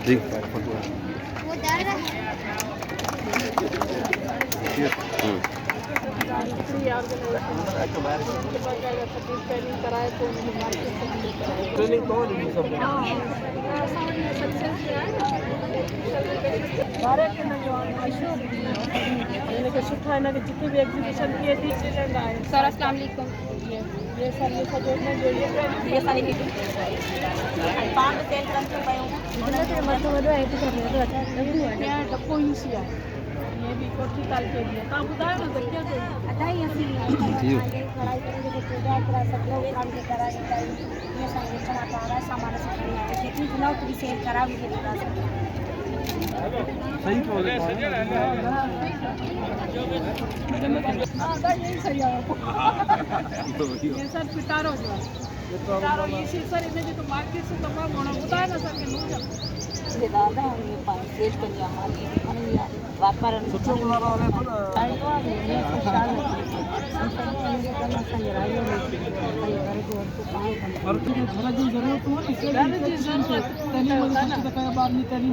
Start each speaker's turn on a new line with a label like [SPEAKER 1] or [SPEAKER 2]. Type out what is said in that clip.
[SPEAKER 1] जी
[SPEAKER 2] training कौन है सब
[SPEAKER 3] भारत के नौजवान मशहूर यानी कि सुठा हिन खे जिते बि एग्जीबिशन थिए थी सिलेंडर आहे।
[SPEAKER 4] सर अस्सलाम वालेकुम।
[SPEAKER 3] ये सर ये सॼो हिन जो
[SPEAKER 4] ये सारी
[SPEAKER 3] पाण सेल करनि थियूं पयूं हुन ते मथो वॾो आहे हेठि करे डपो यूसी आहे ये भी कोठी ताल के लिए तव्हां ॿुधायो न त कीअं कयो
[SPEAKER 4] अढाई असी
[SPEAKER 1] जी
[SPEAKER 4] कढ़ाई करे जेको पूजा करा सब लोग काम के करा ये सारे चना पारा सामान से खरीद के कितनी गुना की सेल करा भी देता
[SPEAKER 2] सही बोल रहे
[SPEAKER 3] हाँ यही सही आहे ये सर पिटारो जो आहे पिटारो ये सर हिनजी तो मार्केट से तमामु घणो ॿुधाए न सघे
[SPEAKER 4] ये दादा ये पास सेल कर जा हमारी खणी व्यापार
[SPEAKER 2] सुठो गुज़ारो हले थो न
[SPEAKER 4] आयो आहे ये खुशहाल
[SPEAKER 2] हर कंहिंखे घर जी ज़रूरत हो न
[SPEAKER 3] घर जी ज़रूरत
[SPEAKER 2] तैलीम जी ॿार जी तैलीम